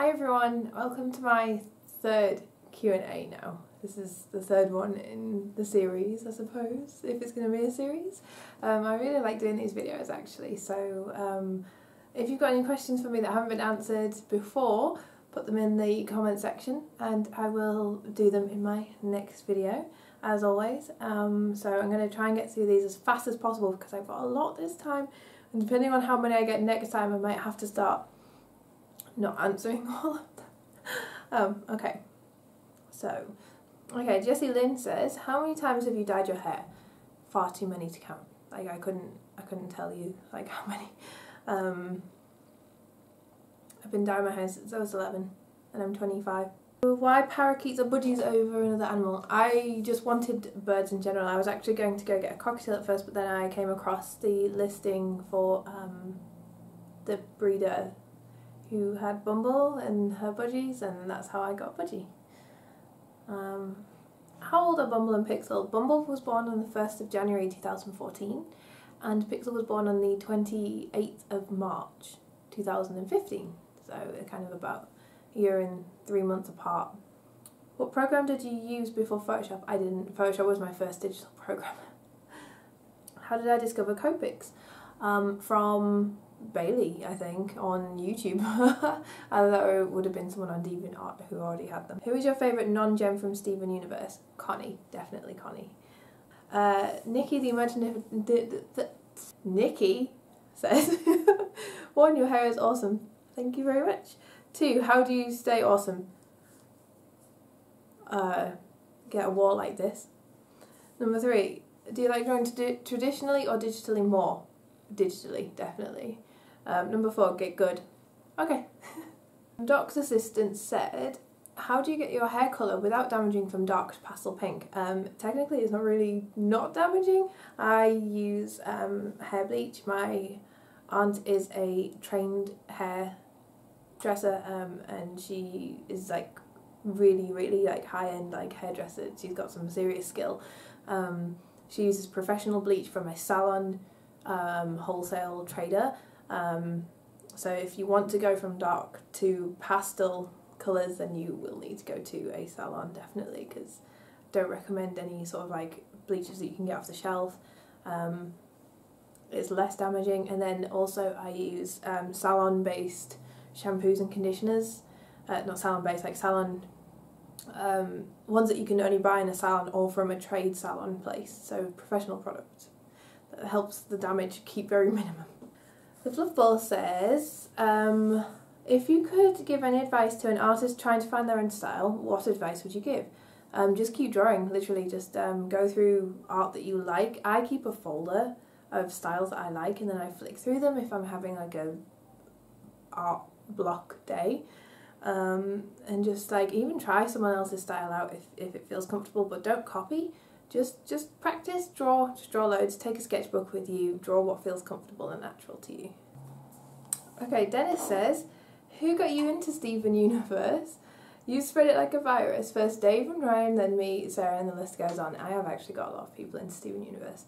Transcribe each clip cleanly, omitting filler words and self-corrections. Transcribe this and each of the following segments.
Hi everyone, welcome to my third Q&A now. This is the third one in the series, I suppose, if it's going to be a series. I really like doing these videos actually, so if you've got any questions for me that haven't been answered before, put them in the comment section and I will do them in my next video, as always. So I'm going to try and get through these as fast as possible because I've got a lot this time, and depending on how many I get next time I might have to start not answering all of them. Okay, Jessie Lynn says, how many times have you dyed your hair? Far too many to count. Like I couldn't tell you like how many. I've been dyeing my hair since I was 11 and I'm 25. Why parakeets or budgies over another animal? I just wanted birds in general. I was actually going to go get a cockatiel at first, but then I came across the listing for the breeder who had Bumble and her budgies, and that's how I got budgie. How old are Bumble and Pixel? Bumble was born on the 1st of January 2014 and Pixel was born on the 28th of March 2015, so they're kind of about a year and 3 months apart. What program did you use before Photoshop? I didn't. Photoshop was my first digital program. How did I discover Copics? From Bailey, I think, on YouTube. I thought it would have been someone on DeviantArt who already had them. Who is your favourite non-gem from Steven Universe? Connie, definitely Connie. Nikki the Imaginative... Nikki says, 1, your hair is awesome. Thank you very much. 2, how do you stay awesome? Get a wall like this. Number 3, do you like drawing traditionally or digitally more? Digitally, definitely. Number 4, get good. Okay. Doc's assistant said, how do you get your hair colour without damaging from dark to pastel pink? Technically it's not really not damaging. I use hair bleach. My aunt is a trained hair dresser and she is like really like high-end like hairdresser. She's got some serious skill. She uses professional bleach from a salon wholesale trader. So if you want to go from dark to pastel colours, then you will need to go to a salon, definitely, because I don't recommend any sort of like bleaches that you can get off the shelf. It's less damaging. And then also I use salon based shampoos and conditioners, not salon based, like salon ones that you can only buy in a salon or from a trade salon place, so professional products. That helps the damage keep very minimum. The Fluff Ball says, if you could give any advice to an artist trying to find their own style, what advice would you give? Just keep drawing, literally, just go through art that you like. I keep a folder of styles that I like and then I flick through them if I'm having like a art block day. And just like even try someone else's style out if it feels comfortable, but don't copy. Just practice, just draw loads, take a sketchbook with you, draw what feels comfortable and natural to you. Okay, Dennis says, who got you into Steven Universe? You spread it like a virus. First Dave and Ryan, then me, Sarah, and the list goes on. I have actually got a lot of people into Steven Universe.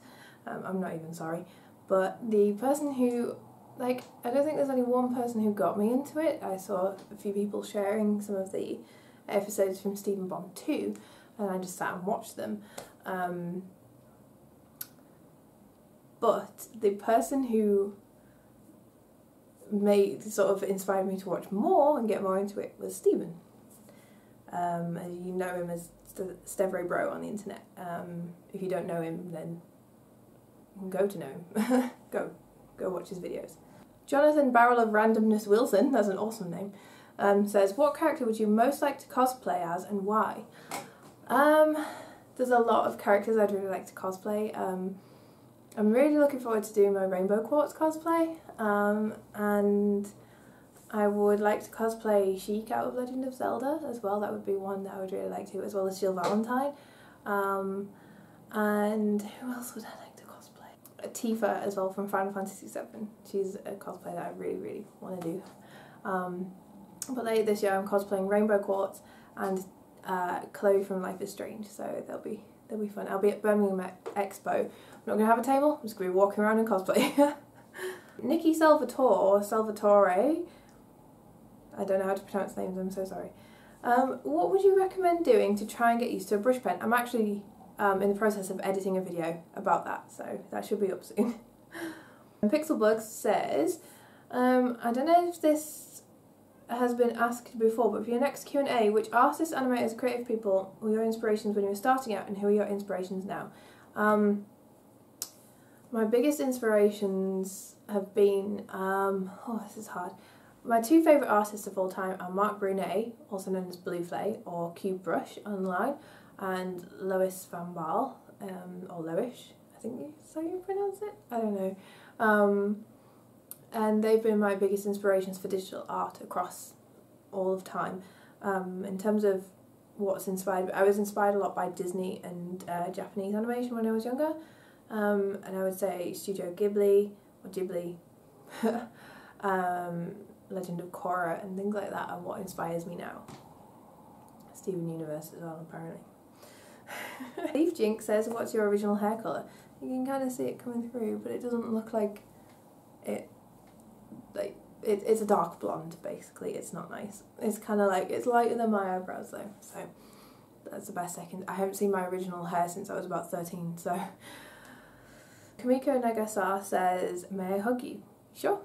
I'm not even sorry. But the person who, like, I don't think there's only one person who got me into it. I saw a few people sharing some of the episodes from Steven Bond 2 and I just sat and watched them. But the person who sort of inspired me to watch more and get more into it was Steven. And you know him as Stevray Bro on the internet. If you don't know him, then go to know him. go watch his videos. Jonathan Barrel of Randomness Wilson, that's an awesome name, says, what character would you most like to cosplay as and why? There's a lot of characters I'd really like to cosplay. I'm really looking forward to doing my Rainbow Quartz cosplay, and I would like to cosplay Sheik out of Legend of Zelda as well. That would be one that I would really like to, as well as Jill Valentine. And who else would I like to cosplay? Tifa as well from Final Fantasy VII. She's a cosplay that I really want to do. But later this year I'm cosplaying Rainbow Quartz and Chloe from Life is Strange, so they'll be fun. I'll be at Birmingham Expo. I'm not going to have a table, I'm just going to be walking around in cosplay. Nikki Salvatore, I don't know how to pronounce names, I'm so sorry. What would you recommend doing to try and get used to a brush pen? I'm actually in the process of editing a video about that, so that should be up soon. Pixelbug says, I don't know if this has been asked before, but for your next Q&A, which artists, animators, creative people were your inspirations when you were starting out, and who are your inspirations now? My biggest inspirations have been, oh, this is hard. My two favourite artists of all time are Mark Brunet, also known as Blue Flay or Cube Brush online, and Lois Van Baal, or Loish, I think that's how you pronounce it, I don't know. And they've been my biggest inspirations for digital art across all of time. In terms of what's inspired, I was inspired a lot by Disney and Japanese animation when I was younger, and I would say Studio Ghibli, or Ghibli, Legend of Korra and things like that are what inspires me now. Steven Universe as well, apparently. Leaf Jink says, what's your original hair colour? You can kind of see it coming through, but it doesn't look like it, like, it's a dark blonde, basically. It's not nice. It's kind of like, it's lighter than my eyebrows though, so that's the best I can. I haven't seen my original hair since I was about 13, so. Kamiko Nagasar says, may I hug you? Sure.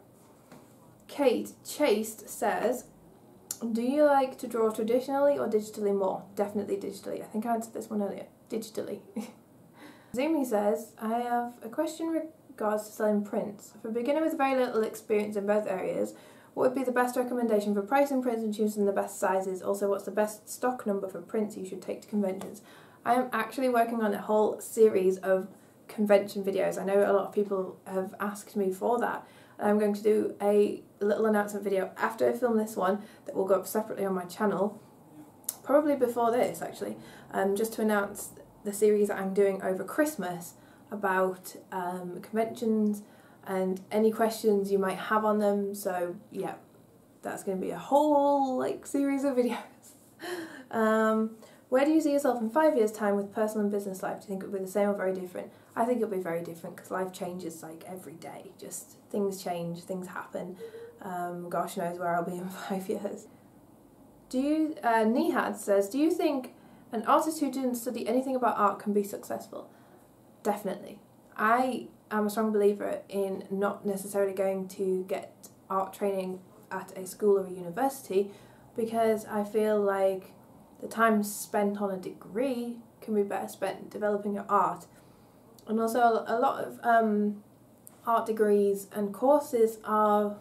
Kate Chased says, do you like to draw traditionally or digitally more? Definitely digitally. I think I answered this one earlier. Digitally. Zumi says, I have a question in regards to selling prints. For a beginner with very little experience in both areas, what would be the best recommendation for pricing prints and choosing the best sizes? Also, what's the best stock number for prints you should take to conventions? I am actually working on a whole series of convention videos. I know a lot of people have asked me for that. I'm going to do a little announcement video after I film this one that will go up separately on my channel, probably before this actually, just to announce the series that I'm doing over Christmas about conventions and any questions you might have on them. So yeah, that's going to be a whole series of videos. Where do you see yourself in 5 years' time with personal and business life? Do you think it will be the same or very different? I think it'll be very different because life changes every day. Just things change, things happen. Gosh knows where I'll be in 5 years. Nihad says, do you think an artist who didn't study anything about art can be successful? Definitely. I am a strong believer in not necessarily going to get art training at a school or a university, because I feel like the time spent on a degree can be better spent developing your art. And also a lot of art degrees and courses are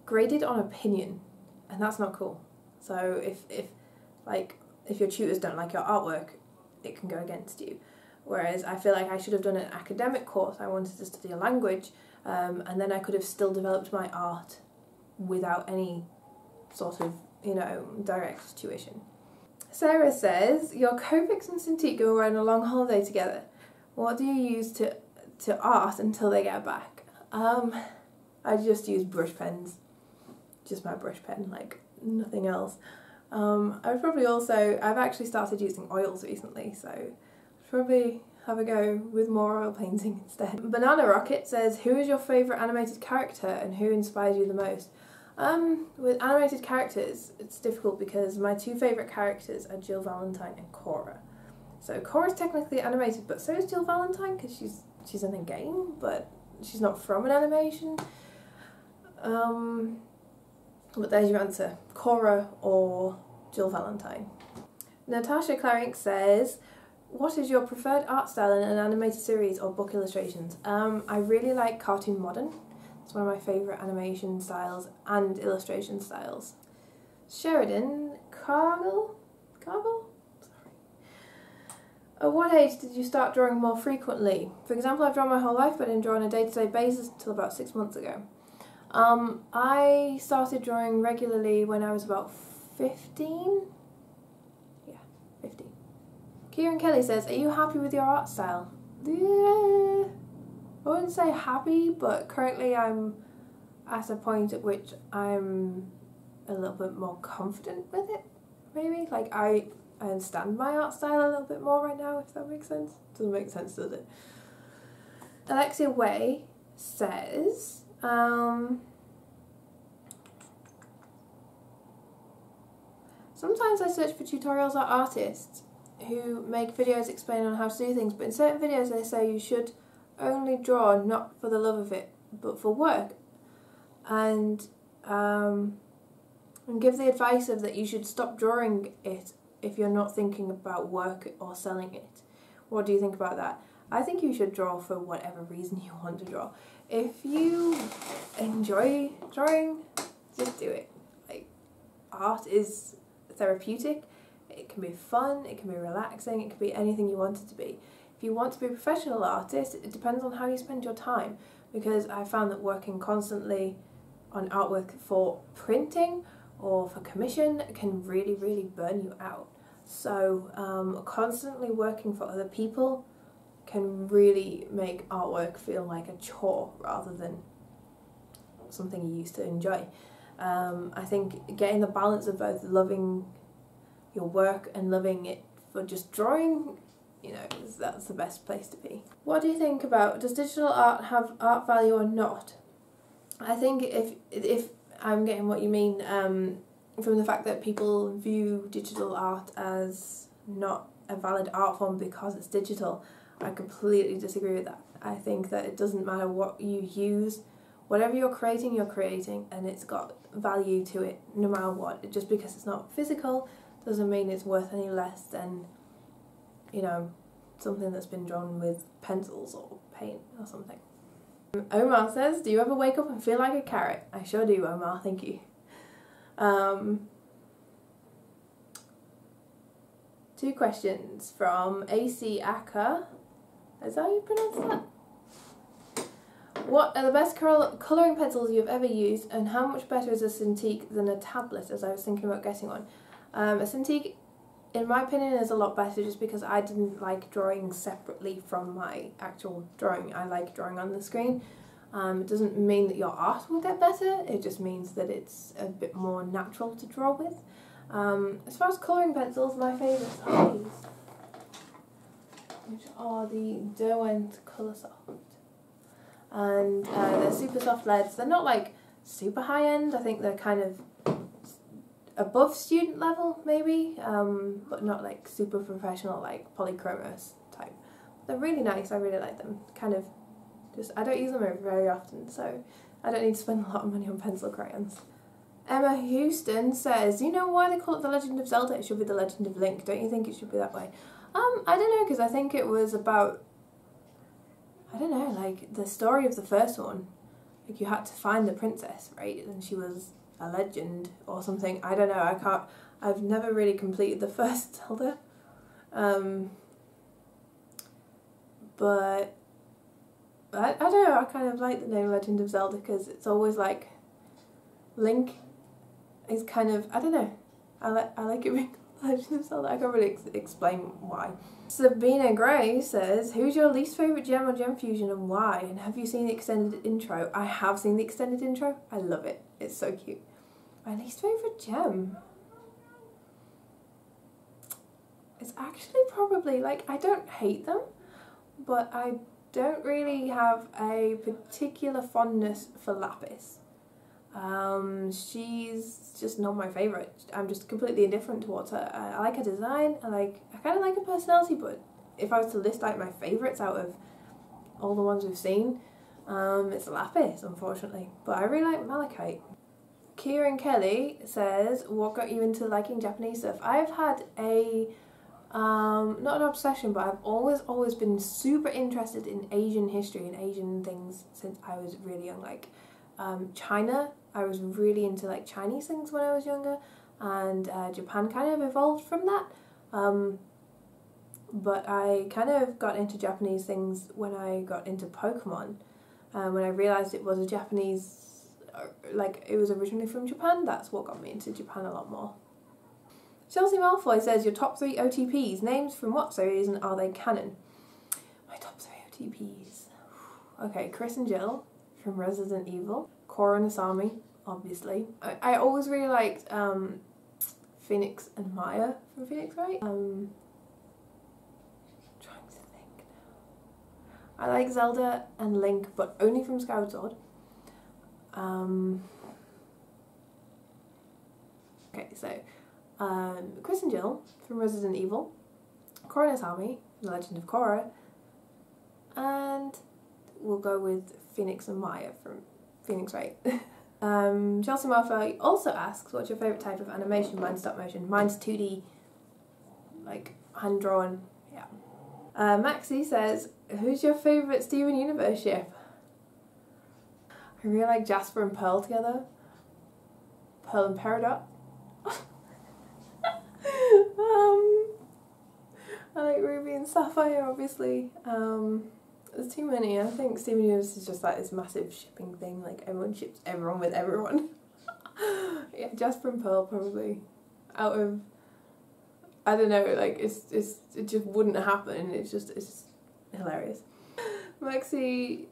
graded on opinion, and that's not cool. So if your tutors don't like your artwork, it can go against you. Whereas I feel like I should have done an academic course. I wanted to study a language, and then I could have still developed my art without any sort of, direct tuition. Sarah says, your Copics and Cintiq were on a long holiday together. What do you use to art until they get back? I just use brush pens. Just my brush pen, nothing else. I've actually started using oils recently, so I'll probably have a go with more oil painting instead. Banana Rocket says, who is your favourite animated character and who inspires you the most? With animated characters, it's difficult because my two favourite characters are Jill Valentine and Korra. So Korra's technically animated, but so is Jill Valentine because she's in a game, but she's not from an animation. But there's your answer, Korra or Jill Valentine. Natasha Clarinck says, what is your preferred art style in an animated series or book illustrations? I really like cartoon modern. It's one of my favourite animation styles and illustration styles. Sheridan Cargill? Sorry. At what age did you start drawing more frequently? For example, I've drawn my whole life, but I didn't draw on a day-to-day basis until about 6 months ago. I started drawing regularly when I was about 15? Yeah, 15. Kieran Kelly says, are you happy with your art style? Yeah, I wouldn't say happy, but currently I'm at a point at which I'm a little bit more confident with it, maybe. I understand my art style a little bit more right now, if that makes sense. Doesn't make sense, does it? Alexia Way says, Sometimes I search for tutorials or artists who make videos explaining on how to do things, but in certain videos they say you should only draw not for the love of it, but for work. And give the advice of that you should stop drawing it if you're not thinking about work or selling it. What do you think about that? I think you should draw for whatever reason you want to draw. If you enjoy drawing, just do it. Like, art is therapeutic, it can be fun, it can be relaxing, it can be anything you want it to be. If you want to be a professional artist, it depends on how you spend your time, because I found that working constantly on artwork for printing or for commission can really, really burn you out. So constantly working for other people can really make artwork feel like a chore rather than something you used to enjoy. I think getting the balance of both loving your work and loving it for just drawing, you know, that's the best place to be. What do you think about, does digital art have art value or not? I think if I'm getting what you mean from the fact that people view digital art as not a valid art form because it's digital, I completely disagree with that. I think that it doesn't matter what you use, whatever you're creating, and it's got value to it no matter what. Just because it's not physical doesn't mean it's worth any less than, you know, something that's been drawn with pencils or paint or something. Omar says, do you ever wake up and feel like a carrot? I sure do, Omar, thank you. 2 questions from AC Aka. Is that how you pronounce that? What are the best colouring pencils you've ever used, and how much better is a Cintiq than a tablet, as I was thinking about getting one? A Cintiq, in my opinion, is a lot better just because I didn't like drawing separately from my actual drawing. I like drawing on the screen. It doesn't mean that your art will get better, it just means that it's a bit more natural to draw with. As far as colouring pencils, my favourites are these, which are the Derwent Colour Soft. And they're super soft leads. They're not like super high end, I think they're kind of above student level maybe, but not like super professional like polychromos type. They're really nice, I really like them. Kind of just, I don't use them very often, so I don't need to spend a lot of money on pencil crayons. Emma Houston says, do you know why they call it The Legend of Zelda? It should be The Legend of Link. Don't you think it should be that way? I don't know, because I think it was about, I don't know, like the story of the first one. Like you had to find the princess, right? And she was a legend or something. I don't know, I've never really completed the first Zelda. But I don't know, I kind of like the name Legend of Zelda because it's always like Link is kind of, I don't know, I like it being Legend of Zelda. I can't really explain why. Sabina Gray says, who's your least favourite gem or gem fusion and why? And have you seen the extended intro? I have seen the extended intro. I love it. It's so cute. My least favourite gem is actually probably, like, I don't hate them, but I don't really have a particular fondness for Lapis. She's just not my favourite. I'm just completely indifferent towards her. I like her design, I kind of like her personality, but if I was to list like my favourites out of all the ones we've seen, it's Lapis, unfortunately. But I really like Malachite. Kieran Kelly says, what got you into liking Japanese stuff? I've had a, not an obsession, but I've always been super interested in Asian history and Asian things since I was really young. Like, China, I was really into like Chinese things when I was younger, and Japan kind of evolved from that. But I kind of got into Japanese things when I got into Pokemon, when I realised it was a Japanese, like it was originally from Japan. That's what got me into Japan a lot more. Chelsea Malfoy says, your top 3 OTPs, names from what series and are they canon? My top 3 OTPs. Okay, Chris and Jill from Resident Evil. Korra and Asami, obviously. I always really liked Phoenix and Maya from Phoenix Wright. Trying to think now. I like Zelda and Link, but only from Skyward Sword. Okay, so Chris and Jill from Resident Evil, Coroner's Army, The Legend of Korra, and we'll go with Phoenix and Maya from Phoenix Wright. Chelsea Murphy also asks, what's your favourite type of animation? Mine's stop motion. Mine's 2D, like hand drawn, yeah. Maxie says, who's your favourite Steven Universe ship? I really like Jasper and Pearl together. Pearl and Peridot. I like Ruby and Sapphire, obviously. There's too many. I think Steven Universe is just like this massive shipping thing, like everyone ships everyone with everyone. Yeah, Jasper and Pearl probably. Out of, I don't know, like it just wouldn't happen. It's just hilarious. Maxie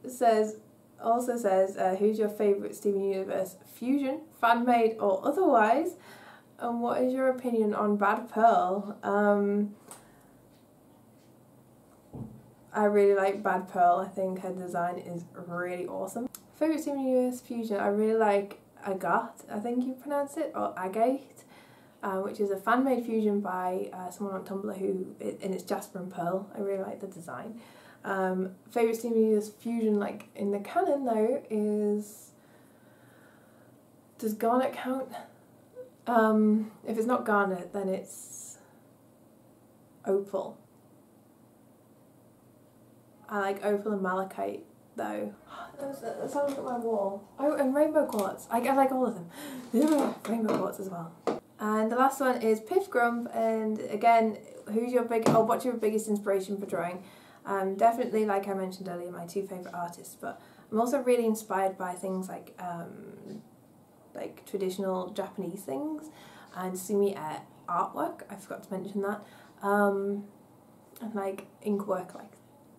also says, who's your favourite Steven Universe fusion, fan made or otherwise? And what is your opinion on Bad Pearl? I really like Bad Pearl. I think her design is really awesome. Favourite Steven Universe fusion, I really like Agathe, I think you pronounce it, or Agate, which is a fan-made fusion by someone on Tumblr and it's Jasper and Pearl. I really like the design. Favourite Steven Universe fusion, like in the canon though, is... Does Garnet count? If it's not Garnet, then it's Opal. I like Opal and Malachite though. Let's have a look at my wall. Oh, and Rainbow Quartz. I like all of them. Rainbow Quartz as well. And the last one is Piff Grump, and again, what's your biggest inspiration for drawing? Definitely, like I mentioned earlier, my two favourite artists, but I'm also really inspired by things like traditional Japanese things and sumi artwork. I forgot to mention that. And like ink work, like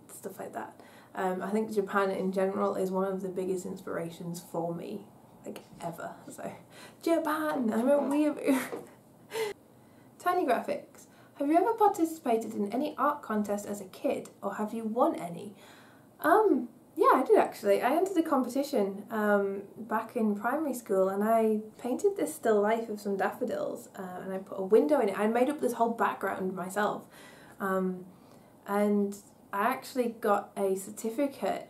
stuff like that. I think Japan in general is one of the biggest inspirations for me, like ever. So, Japan, I'm a weeaboo. Tiny Graphics. Have you ever participated in any art contest as a kid, or have you won any? Yeah, I did actually. I entered a competition back in primary school, and I painted this still life of some daffodils, and I put a window in it. I made up this whole background myself, and I actually got a certificate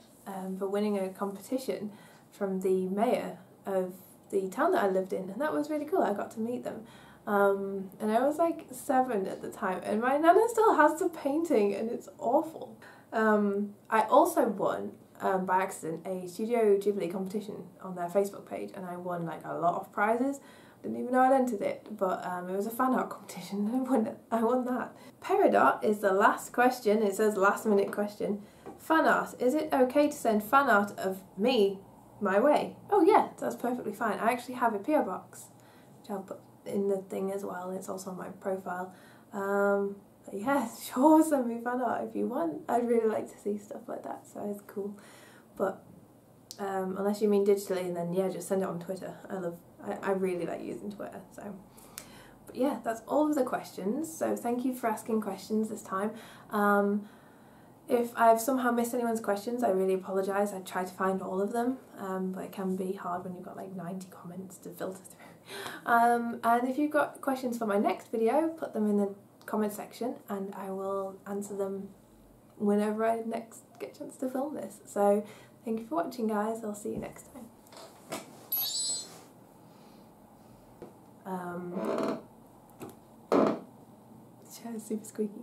for winning a competition from the mayor of the town that I lived in, and that was really cool. I got to meet them. And I was like 7 at the time, and my nana still has the painting, and it's awful. I also won, by accident, a Studio Ghibli competition on their Facebook page, and I won like a lot of prizes. Didn't even know I'd entered it, but it was a fan art competition, and I won that. Peridot is the last question. It says last minute question. Fan art. Is it okay to send fan art of me my way? Oh yeah, that's perfectly fine. I actually have a PO box, which I'll put in the thing as well. It's also on my profile. But yeah, sure, send me fan art if you want. I'd really like to see stuff like that, so it's cool. But unless you mean digitally, and then yeah, just send it on Twitter. I really like using Twitter, so. But yeah, that's all of the questions, so thank you for asking questions this time. If I've somehow missed anyone's questions, I really apologise. I try to find all of them, but it can be hard when you've got like 90 comments to filter through. And if you've got questions for my next video, put them in the comment section and I will answer them whenever I next get a chance to film this. So thank you for watching, guys. I'll see you next time. Chair's super squeaky.